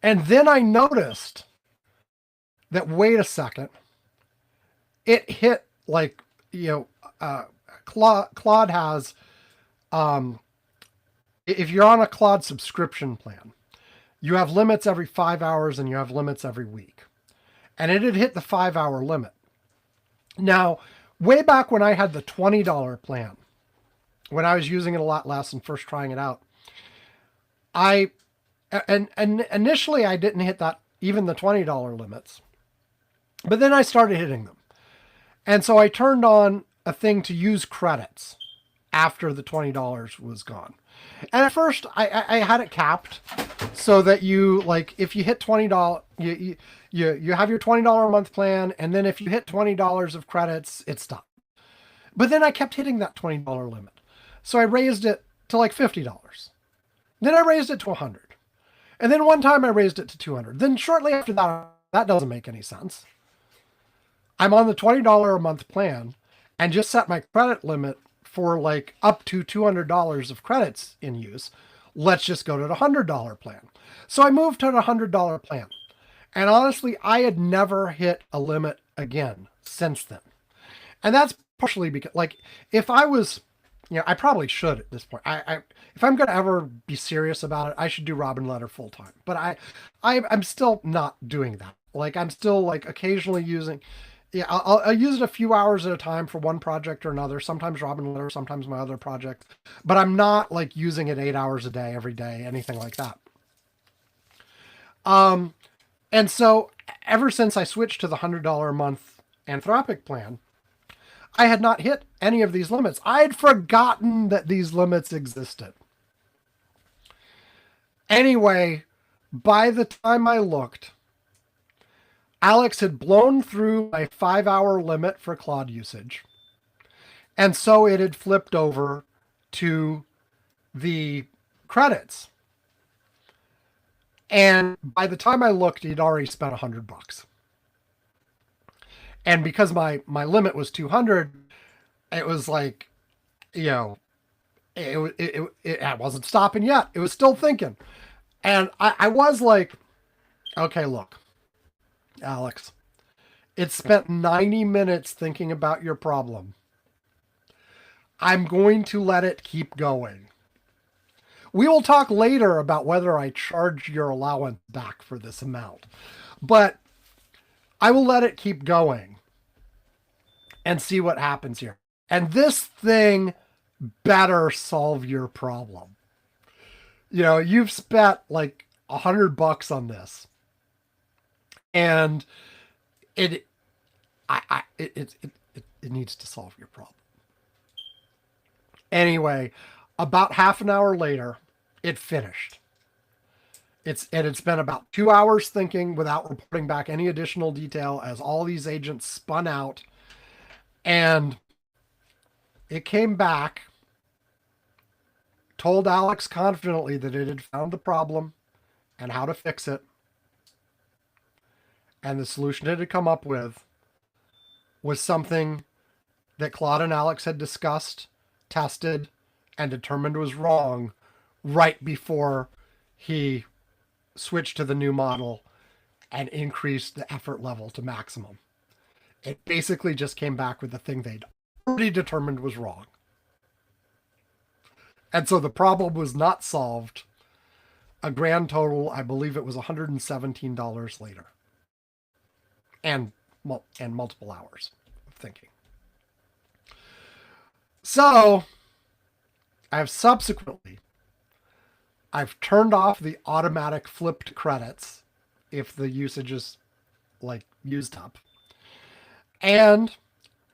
And then I noticed that, wait a second, it hit like, Claude has, if you're on a Claude subscription plan, you have limits every 5 hours and you have limits every week. And it had hit the 5 hour limit. Now, way back when I had the $20 plan, when I was using it a lot less and first trying it out, and initially I didn't hit that, even the $20 limits, but then I started hitting them. And so I turned on a thing to use credits after the $20 was gone. And at first I had it capped so that you, like, if you hit $20, you have your $20 a month plan. And then if you hit $20 of credits, it stopped. But then I kept hitting that $20 limit. So I raised it to like $50. Then I raised it to $100. And then one time I raised it to $200. Then shortly after that, that doesn't make any sense. I'm on the $20 a month plan and just set my credit limit for like up to $200 of credits in use. Let's just go to the $100 plan. So I moved to the $100 plan. And honestly, I had never hit a limit again since then. And that's partially because, like, if I was, I probably should at this point. If I'm going to ever be serious about it, I should do Robin Letter full time. But I'm still not doing that. Like, I'm still like occasionally using, I'll use it a few hours at a time for one project or another. Sometimes Robin Letter, sometimes my other project. But I'm not like using it 8 hours a day, every day, anything like that. And so ever since I switched to the $100 a month Anthropic plan, I had not hit any of these limits. I had forgotten that these limits existed. Anyway, by the time I looked, Alex had blown through my 5 hour limit for Claude usage. And so it had flipped over to the credits. And by the time I looked, he'd already spent $100. And because my limit was 200, it was like, it wasn't stopping yet. It was still thinking. And I was like, okay, look, Alex, it spent 90 minutes thinking about your problem. I'm going to let it keep going. We will talk later about whether I charge your allowance back for this amount. But I will let it keep going and see what happens here. And this thing better solve your problem. You've spent like $100 on this, and it needs to solve your problem. Anyway, about half an hour later, it finished. It's been about 2 hours thinking without reporting back any additional detail as all these agents spun out. And it came back, told Alex confidently that it had found the problem and how to fix it. And the solution it had come up with was something that Claude and Alex had discussed, tested, and determined was wrong right before he switched to the new model and increased the effort level to maximum. It basically just came back with the thing they'd already determined was wrong. And so the problem was not solved. A grand total, I believe it was $117 later. And multiple hours of thinking. So I've turned off the automatic flipped credits if the usage is like used up. And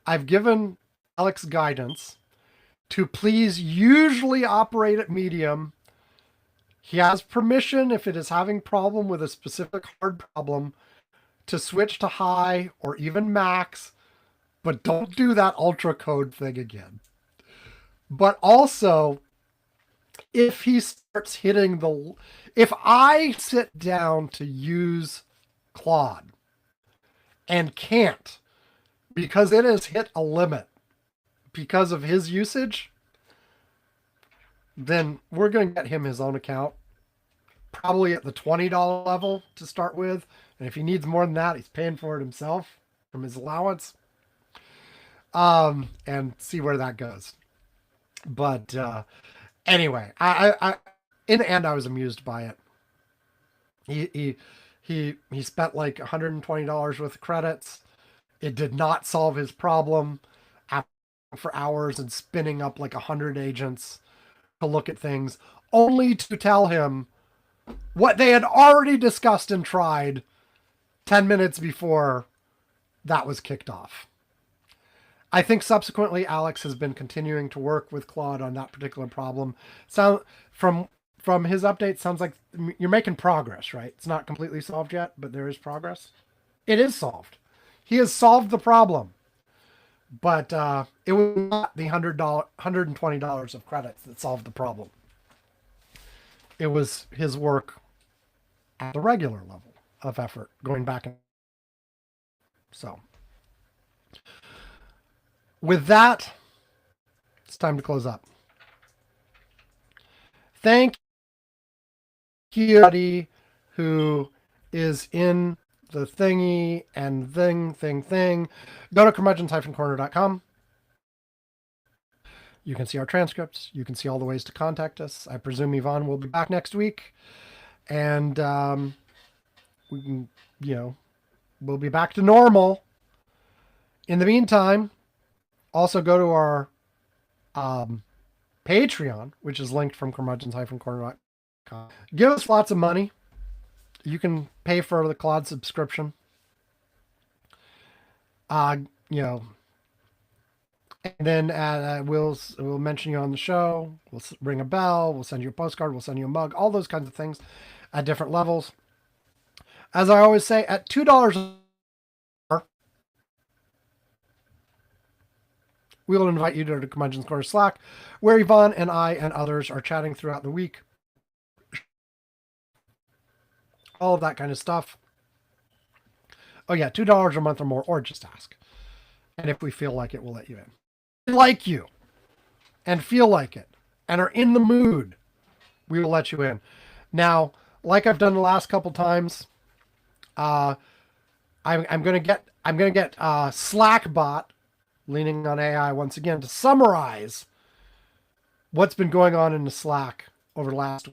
I've given Alex guidance to please usually operate at medium. He has permission, if it is having problem with a specific hard problem, to switch to high or even max, but don't do that ultra code thing again. But also, if he starts hitting if I sit down to use Claude and can't, because it has hit a limit because of his usage, then we're going to get him his own account, probably at the $20 level to start with. And if he needs more than that, he's paying for it himself from his allowance. And see where that goes. But anyway, I in the end, I was amused by it. He spent like $120 worth of credits. It did not solve his problem for hours and spinning up like 100 agents to look at things, only to tell him what they had already discussed and tried 10 minutes before that was kicked off. I think subsequently Alex has been continuing to work with Claude on that particular problem. So from his update, sounds like you're making progress, right? It's not completely solved yet, but there is progress. It is solved. He has solved the problem, but it was not the $120 of credits that solved the problem. It was his work at the regular level of effort, going back and so. With that, it's time to close up. Thank you, everybody who is in the thingy and thing. Go to curmudgeon-corner.com. You can see our transcripts. You can see all the ways to contact us. I presume Yvonne will be back next week. And we can, we'll be back to normal. In the meantime, also go to our Patreon, which is linked from curmudgeon-corner.com. Give us lots of money. You can pay for the Claude subscription. And then we'll mention you on the show. We'll ring a bell. We'll send you a postcard. We'll send you a mug. All those kinds of things at different levels. As I always say, at $2, we will invite you to the Curmudgeon's Corner Slack, where Yvonne and I and others are chatting throughout the week. All of that kind of stuff. Oh yeah, $2 a month or more, or just ask. And if we feel like it, we'll let you in. If we like you and feel like it and are in the mood, we will let you in. Now, like I've done the last couple times, I'm gonna get Slackbot, leaning on AI once again, to summarize what's been going on in the Slack over the last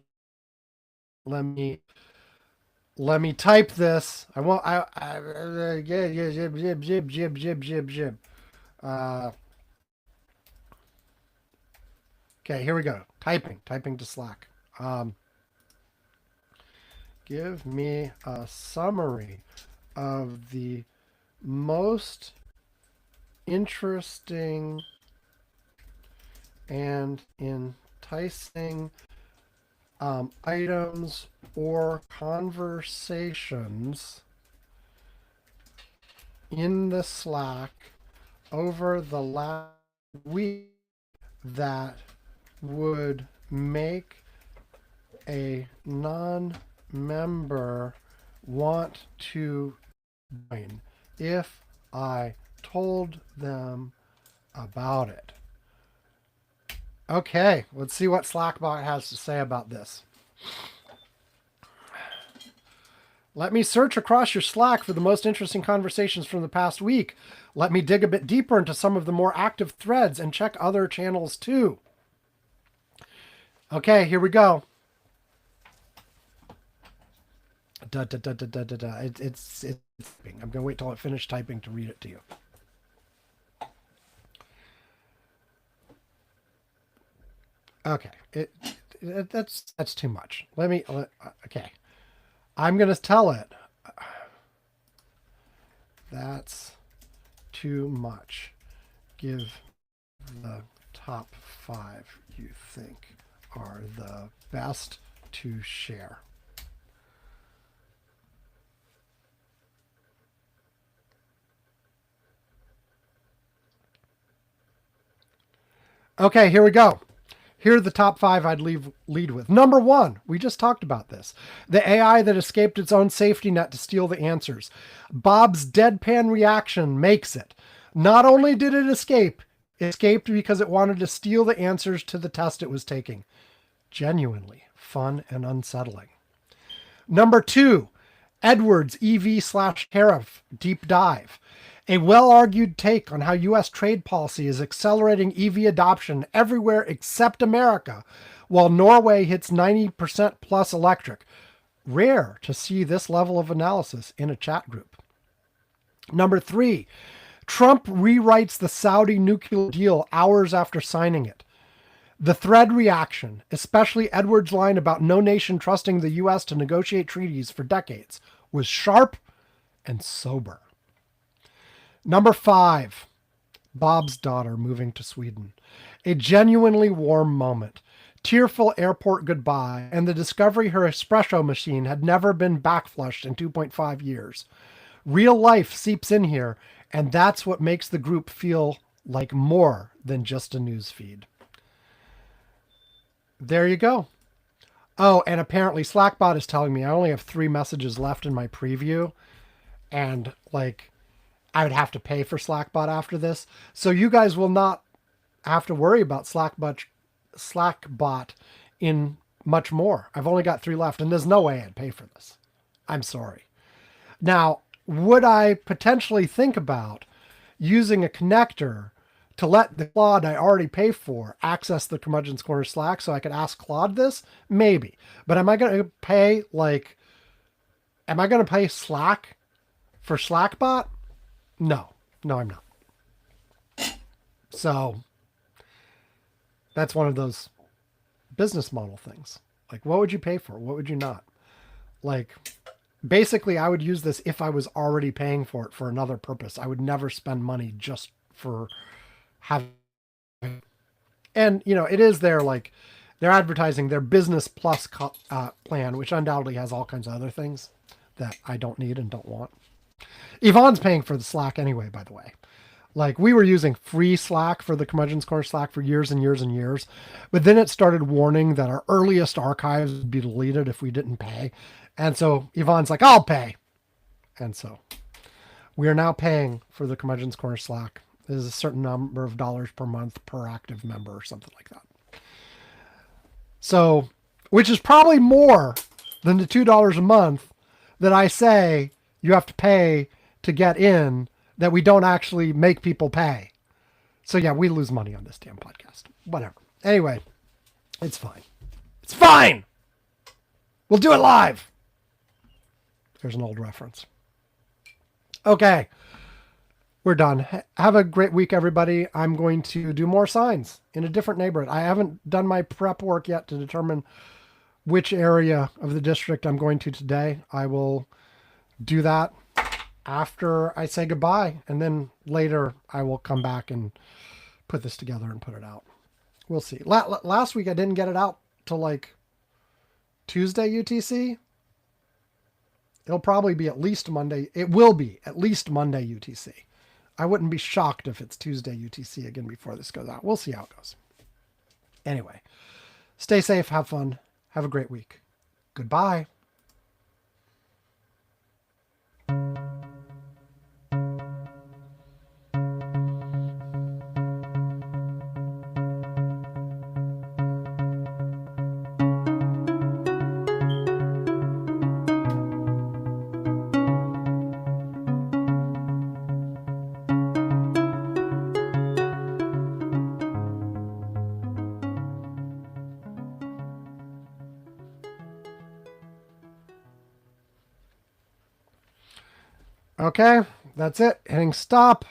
week. Let me type this. Jib. Okay, here we go. Typing to Slack. Give me a summary of the most interesting and enticing items or conversations in the Slack over the last week that would make a non-member want to join if I told them about it. Okay, let's see what Slackbot has to say about this. Let me search across your Slack for the most interesting conversations from the past week. Let me dig a bit deeper into some of the more active threads and check other channels too. Okay, here we go. It's I'm gonna wait till I finish typing to read it to you. Okay, that's too much. Okay, I'm gonna tell it. That's too much. Give the top 5 you think are the best to share. Okay, here we go. Here are the top 5 I'd lead with. Number 1, we just talked about this. The AI that escaped its own safety net to steal the answers. Bob's deadpan reaction makes it. Not only did it escape, it escaped because it wanted to steal the answers to the test it was taking. Genuinely fun and unsettling. Number 2, Edwards EV/tariff deep dive. A well-argued take on how U.S. trade policy is accelerating EV adoption everywhere except America, while Norway hits 90% plus electric. Rare to see this level of analysis in a chat group. Number 3, Trump rewrites the Saudi nuclear deal hours after signing it. The thread reaction, especially Edwards' line about no nation trusting the U.S. to negotiate treaties for decades, was sharp and sober. Number 5, Bob's daughter moving to Sweden. A genuinely warm moment. Tearful airport goodbye, and the discovery her espresso machine had never been backflushed in 2.5 years. Real life seeps in here, and that's what makes the group feel like more than just a news feed. There you go. Oh, and apparently Slackbot is telling me I only have 3 messages left in my preview, and like I would have to pay for Slackbot after this. So you guys will not have to worry about Slackbot in much more. I've only got 3 left, and there's no way I'd pay for this. I'm sorry. Now, would I potentially think about using a connector to let the Claude I already pay for access the Curmudgeon's Corner Slack so I could ask Claude this? Maybe. But am I going to pay Slack for Slackbot? No, I'm not. So that's one of those business model things. Like, what would you pay for? What would you not? Like, basically, I would use this if I was already paying for it for another purpose. I would never spend money just for having. And, it is their, like, they're advertising their Business Plus plan, which undoubtedly has all kinds of other things that I don't need and don't want. Yvonne's paying for the Slack anyway, by the way. Like, we were using free Slack for the Curmudgeon's Corner Slack for years and years and years. But then it started warning that our earliest archives would be deleted if we didn't pay. And so Yvonne's like, I'll pay. And so we are now paying for the Curmudgeon's Corner Slack. There's a certain number of dollars per month per active member or something like that. So, which is probably more than the $2 a month that I say you have to pay to get in, that we don't actually make people pay. So yeah, we lose money on this damn podcast. Whatever. Anyway, it's fine. It's fine. We'll do it live. There's an old reference. Okay. We're done. Have a great week, everybody. I'm going to do more signs in a different neighborhood. I haven't done my prep work yet to determine which area of the district I'm going to today. I will do that after I say goodbye, and then later I will come back and put this together and put it out. We'll see. Last week I didn't get it out till like Tuesday UTC. It'll probably be at least Monday. It will be at least Monday UTC. I wouldn't be shocked if it's Tuesday UTC again before this goes out. We'll see how it goes. Anyway, stay safe, have fun, have a great week. Goodbye. Okay, that's it. Hitting stop.